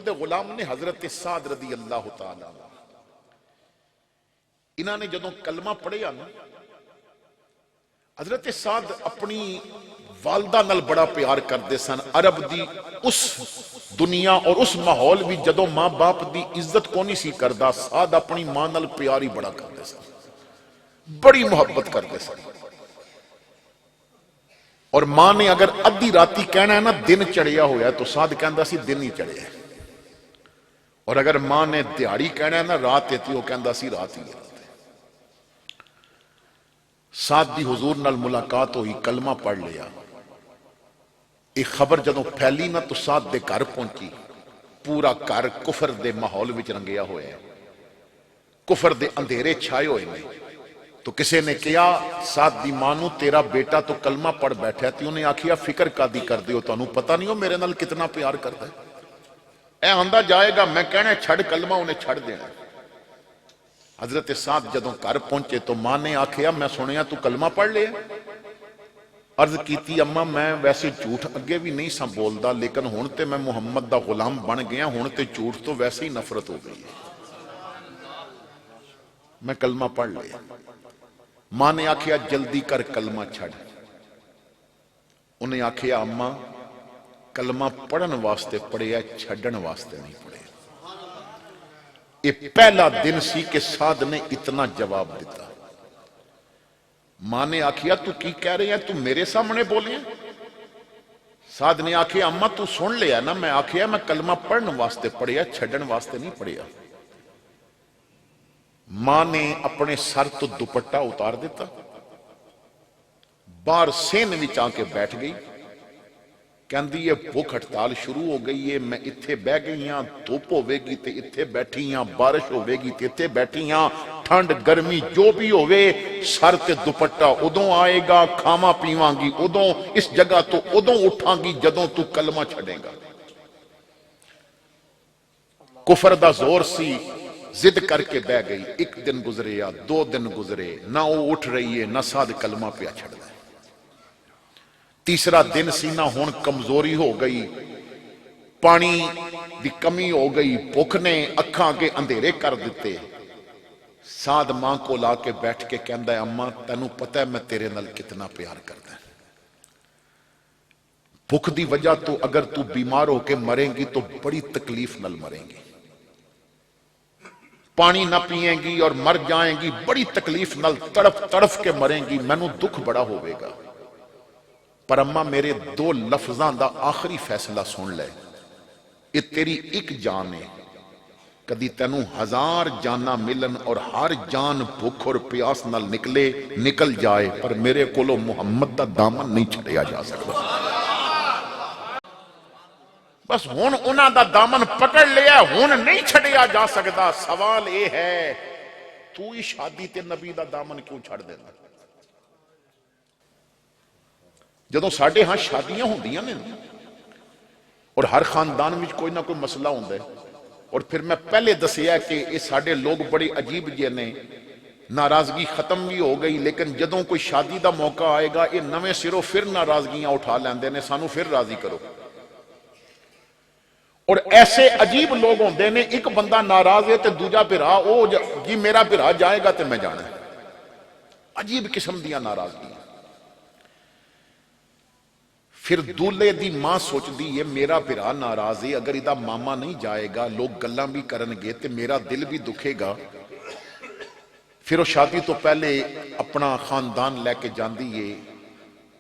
दे गुलाम ने हजरत साद रदी अल्लाह तआला, इन्होंने जदों कलमा पढ़िया ना, हजरत साद अपनी वालदा नाल बड़ा प्यार करते सन। अरब दी उस दुनिया और उस माहौल भी जदों मां बाप की इज्जत को नहीं सी करदा, साद अपनी मां नाल प्यार ही बड़ा करते सन, बड़ी मुहब्बत करते सन। और मां ने अगर अद्धी राती कहना है ना दिन चढ़िया होया, तो साद कहता सी दिन ही चढ़िया। और अगर मां ने दिहाड़ी कहना है ना रात है, तो कहता सी रात ही है। साद दी हुजूर नाल मुलाकात हुई, कलमा पढ़ लिया। एक खबर जदों फैली ना, तो साद दे घर पहुंची। पूरा घर कुफर दे माहौल विच रंगिया होया है, कुफर दे अंधेरे छाए हुए ने। तो किसी ने कहा साद दी मां नूं, तेरा बेटा तो कलमा पढ़ बैठा। तो उन्हें आखिया फिक्र कादी करदे हो, तुहानूं पता नहीं हो मेरे नाल कितना प्यार करदा है। ऐ आंदा जाएगा, मैं कहना छड़ कलमा, उन्हें छड़ देना। हजरत साद जदों घर पहुंचे तो मां ने आखिया, मैं सुनिया तू कलमा पढ़ लिया। अर्ज की, अम्मा मैं वैसे झूठ अगे भी नहीं सा बोलता, लेकिन हुण ते मैं मुहम्मद दा गुलाम बन गया, हुण ते झूठ तो वैसे ही नफरत हो गई है, मैं कलमा पढ़ लिया। मां ने आखिया जल्दी कर कलमा छड़। उन्हें आखिया अम्मा कलमा पढ़न वास्ते पढ़िया, छड्डण वास्ते नहीं पढ़िया। यह पहला दिन सी कि साद ने इतना जवाब दिता। मां ने आखिया तू की कह रही है, तू मेरे सामने बोलिया। साद ने आखिया अम्मा तू सुन लिया ना, मैं आखिया मैं कलमा पढ़न वास्ते पढ़िया, छड्डण वास्ते नहीं पढ़िया। मां ने अपने सर तो दुपट्टा उतार दिता, बाहर सेन विच आके बैठ गई। कहती है भुख हड़ताल शुरू हो गई है, मैं इत्थे बह गई हाँ, धुप होगी तो इत्थे बैठी हाँ, बारिश होगी तो इत्थे बैठी हाँ, ठंड गर्मी जो भी होवे, सर ते दुपट्टा उदों आएगा, खावा पीवांगी उदों, इस जगह तो उदों उठांगी जदों तू कलमा छड़ेगा। कुफर दा जोर सी, जिद करके बह गई। एक दिन गुजरे या 2 दिन गुजरे, ना वो उठ रही है ना साद कलमा पिया छड़दा। तीसरा दिन सी ना, हुण कमजोरी हो गई, पानी की कमी हो गई, भुख ने अखां के अंधेरे कर दिते। साद मां को लाके बैठ के कहंदा है अम्मा तैनू पता है मैं तेरे नाल कितना प्यार करदा। भुख की वजह तो अगर तू बीमार होके मरेंगी तो बड़ी तकलीफ नाल मरेंगी, पानी ना पिएंगी और मर जाएंगी, बड़ी तकलीफ नाल तड़फ तड़फ के मरेंगी, मैनू दुख बड़ा होवेगा। पर अम्मा मेरे 2 लफ्जां दा आखिरी फैसला सुन ले, ये तेरी एक जान है, कदी तेनू 1000 जाना मिलन और हर जान भुख और प्यास नाल निकल जाए, पर मेरे कोलों मुहम्मद दा दामन नहीं छड़िया जा सकता। बस हुण उन्हां दा दामन पकड़ लिया, हुण नहीं छड़िया जा सकता। सवाल यह है तू ही शादी ते नबी दा दामन क्यों छड़ देना? जदों साडे हां शादियां होंदियां ने और हर खानदान में कोई ना कोई मसला होंदा है, और फिर मैं पहले दसिया कि ये साडे लोग बड़े अजीब जे ने, नाराजगी खत्म भी हो गई, लेकिन जदों कोई शादी का मौका आएगा ये नवे सिरों फिर नाराजगियां उठा लेंदे ने, सानू फिर राजी करो। और ऐसे अजीब लोग होंदे ने, एक बंदा नाराज है तो दूजा भिरा ओ जी मेरा भिरा जाएगा तो मैं जाना। अजीब किस्म दी नाराजगी। फिर दूल्हे दी मां सोचती है मेरा भिरा नाराज है, अगर इहदा मामा नहीं जाएगा लोग गल्लां भी करनगे ते मेरा दिल भी दुखेगा। फिर वो शादी तो पहले अपना खानदान लैके जाती है,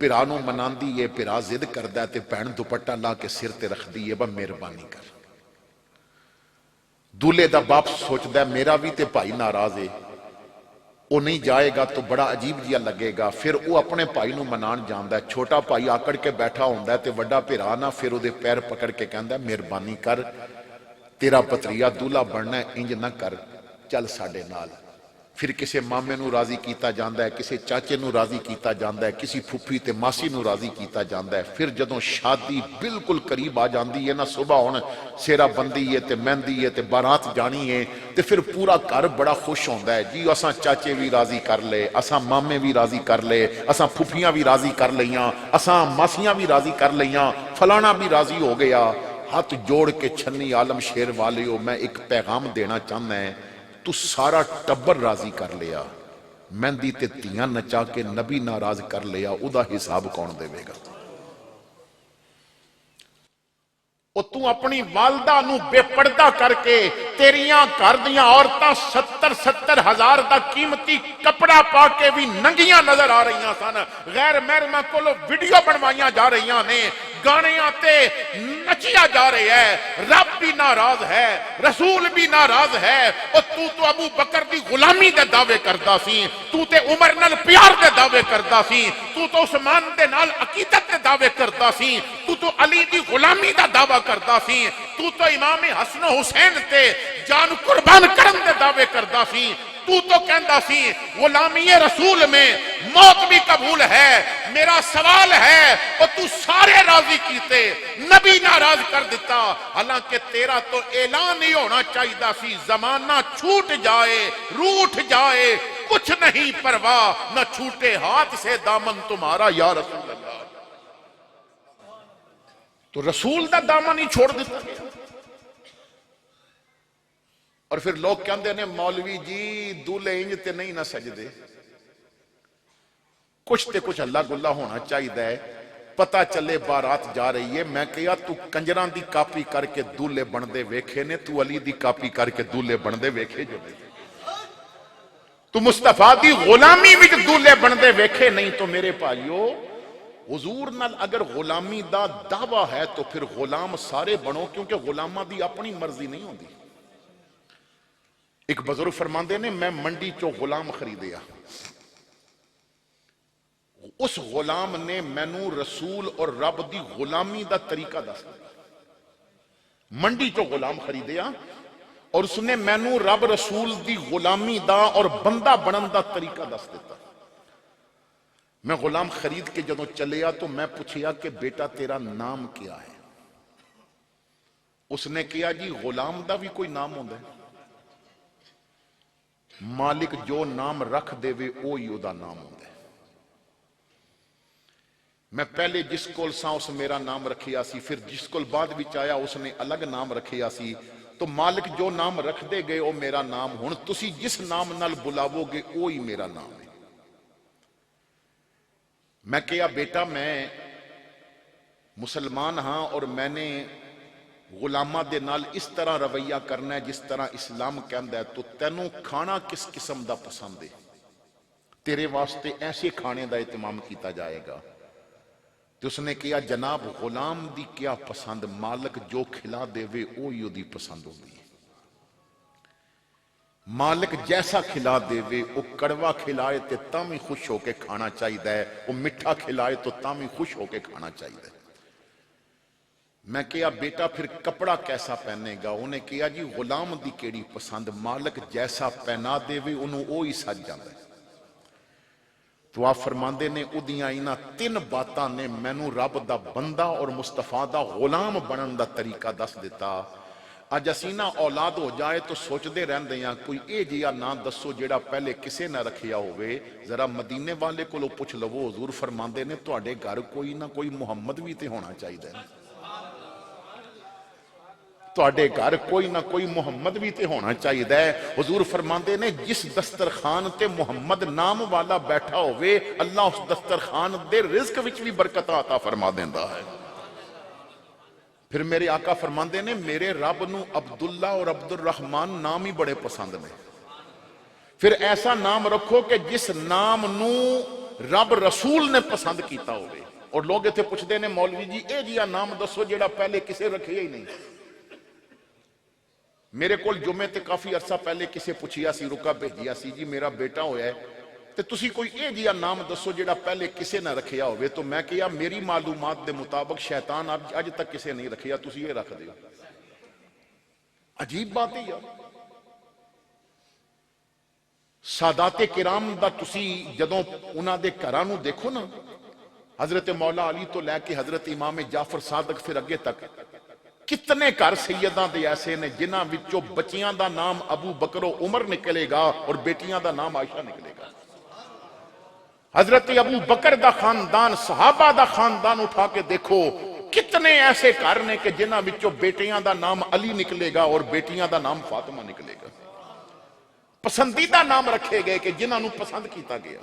भिरा नूं मनांदी है, भिरा जिद करदा है ते भैन दुपट्टा ला के सिर ते रखदी है, बस मेहरबानी कर। दूल्हे दा बाप सोचदा है मेरा भी ते भाई नाराज है, वो नहीं जाएगा तो बड़ा अजीब जिहा लगेगा। फिर वो अपने भाई नूं मनाण जांदा है, छोटा भाई आकड़ के बैठा होंदा है ते वड्डा भिरा ना फिर उहदे पैर पकड़ के कहंदा मेहरबानी कर, तेरा भतरीआ दूल्हा बनना है, इंज ना कर, चल साडे नाल। फिर किसी मामे नूं राजी कीता जांदा है, किसी चाचे नूं राजी कीता जांदा है, किसी फुफी ते मासी नूं राजी कीता जांदा है। फिर जदों शादी बिल्कुल करीब आ जाती है ना, सुबह हुण सेरा बंदी है ते मेहंदी है ते बारात जानी है, तो फिर पूरा घर बड़ा खुश होंदा है जी असां चाचे भी राजी कर ले, असां मामे भी राजी कर ले, असां फुफियां भी राजी कर लईयां, असां मासियां भी राजी कर लईयां, फलाना भी राजी हो गया। हाथ जोड़ के छन्नी आलम शेर वालियो मैं एक पैगाम देना चाहना है, तू सारा टब्बर राजी कर लिया, मेहंदी ते धीआं नचा के नबी नाराज कर लिया, उदा हिसाब कौन देवेगा। तू अपनी वालदा नू बेपर्दा करके तेरियां घर दियां औरतां 70-70 हजार का कीमती कपड़ा पा के भी नंगियां नजर आ रही सन, गैर महरमा कोलों वीडियो बनवाइया जा रही ने, गानियां ते नचिया जा रहे है, रब भी नाराज है, रसूल भी नाराज है। और तू तो अबू बकर की गुलामी के दावे करता सी, तू ते उमर नाल प्यार के दावे करता सी, तू तो उस्मान दे नाल अकीदत के दावे करता सी, तू तो अली की गुलामी का दावा करता सी, तू तो इमाम हसन हुसैन ते जान कुर्बान करन दे दावे करता सी, तू तो कहता सी गुलामी रसूल में मौत भी कबूल है। मेरा सवाल है, और तू सारे राजी कीते, नबी नाराज कर दिता। हालांकि तेरा तो ऐलान ही होना चाहिए सी, जमाना छूट जाए रूठ जाए कुछ नहीं परवाह, न छूटे हाथ से दामन तुम्हारा या रसूल अल्लाह। तो रसूल का दामन ही छोड़ दिता गया। और फिर लोग कहते हैं मौलवी जी दूल्हे इंज ते नहीं ना सजदे, कुछ ते कुछ हल्ला गुल्ला होना चाहिए, पता चले बारात जा रही है। मैं कहा तू कंजरां दी कापी करके दूल्हे बनते वेखे ने, तू अली दी कापी करके दूल्हे बनते वेखे जो नहीं, तू मुस्तफा दी गुलामी विच दूल्हे बनते वेखे नहीं। तो मेरे भाइयों, हुजूर नाल अगर गुलामी दा दावा है तो फिर गुलाम सारे बनो, क्योंकि गुलामां दी अपनी मर्जी नहीं होती। एक बुजुर्ग फरमाते ने, मैं मंडी चो गुलाम खरीदिया, उस गुलाम ने मैनू रसूल और रब दी गुलामी दा तरीका दस दिया। मंडी चो गुलाम खरीदिया और उसने मैनू रब रसूल दी गुलामी दा और बंदा बनन दा तरीका दस दिता। मैं गुलाम खरीद के जदों चलिया तो मैं पूछिया कि बेटा तेरा नाम क्या है? उसने कहा जी गुलाम दा भी कोई नाम होंदा है, मालिक जो नाम रख देवे वो ही उदा नाम होंदा है। मैं पहले जिस कोल सा उस मेरा नाम रखिया सी, फिर जिस कोल बाद विच आया उसने अलग नाम रखिया सी। तो मालिक जो नाम रखते गए वो मेरा नाम, हुण तुसी जिस नाम नाल बुलावोगे वो ही मेरा नाम है। मैं कहा बेटा मैं मुसलमान हाँ और मैंने गुलामा दे नाल इस तरह रवैया करना है जिस तरह इस्लाम कहता है, तो तैनू खाना किस किस्म का पसंद है, तेरे वास्ते ऐसे खाने का एहतमाम किया जाएगा। तो उसने कहा जनाब गुलाम दी क्या पसंद, मालिक जो खिला देवे वो ही उदी पसंद होगी। मालिक जैसा खिला देवे, वो कड़वा खिलाए तो तां भी खुश होके खाना चाहिए, वो मिठा खिलाए तो तां भी खुश होके खाना चाहिए। मैं कहा बेटा फिर कपड़ा कैसा पहनेगा? उन्हें कहा जी गुलाम दी केड़ी पसंद, मालिक जैसा पहना देवे उन्होंने वो ही सज जाता है। तो आप फरमाते ने उदियां इन्हां तीन बातां ने मैनू रब दा बंदा और मुस्तफा दा गुलाम बनन दा तरीका दस दिता। अज असी ना औलाद हो जाए तो सोचते रहते हैं कोई ये जिहा ना दसो जिहड़ा पहले किसी ना रखिया होवे। जरा मदीने वाले कोलों पुछ लवो, हुजूर फरमाते ने तुहाडे घर कोई ना कोई मुहम्मद भी तो होना चाहिए, तुहाडे घर कोई ना कोई मुहम्मद भी तो होना चाहिए। हुजूर फरमाते ने जिस दस्तरखान ते मुहम्मद नाम वाला बैठा होवे, अल्लाह उस दस्तरखान दे रिज़्क विच भी बरकत अता फरमा देंदा है। फिर मेरे आका फरमाते ने मेरे रब नू अब्दुल्ला और अब्दुल रहमान नाम ही बड़े पसंद ने। फिर ऐसा नाम रखो कि जिस नाम नू रब रसूल ने पसंद किया होवे। और लोग इत्थे पुछदे ने मौलवी जी ये जिहा नाम दसो जिहड़ा पहले किसे रखे ही नहीं। मेरे को जुमे ते काफी अरसा पहले किसे पुछिया सी, रुका भेजिया सी जी मेरा बेटा होया है ते तुसी कोई ये जिहा नाम दसो जिहड़ा पहले किसे ना रखिया होवे। तो मैं कहा मेरी मालूमात दे मुताबिक शैतान अज तक किसे नहीं रखिया, तुसी ये रख दियो। अजीब बात है यार। सादाते किराम दा तुसी जदों उन्हां दे घरां नूं देखो ना, हजरत मौला अली तो लैके हजरत इमाम जाफर सादक फिर अगे तक कितने घर सैयदां दे ऐसे ने जिन्हां विचों बच्चियां दा नाम अबू बकर उमर निकलेगा और बेटियां दा नाम आयशा निकलेगा। हजरत अबू बकर दा खानदान, सहाबा दा खानदान उठा के देखो, कितने ऐसे घर ने कि जिन्हां विचों बेटियां दा नाम अली निकलेगा और बेटियां दा नाम फातिमा निकलेगा। पसंदीदा नाम रखे गए कि जिन्हां नूं पसंद किया गया।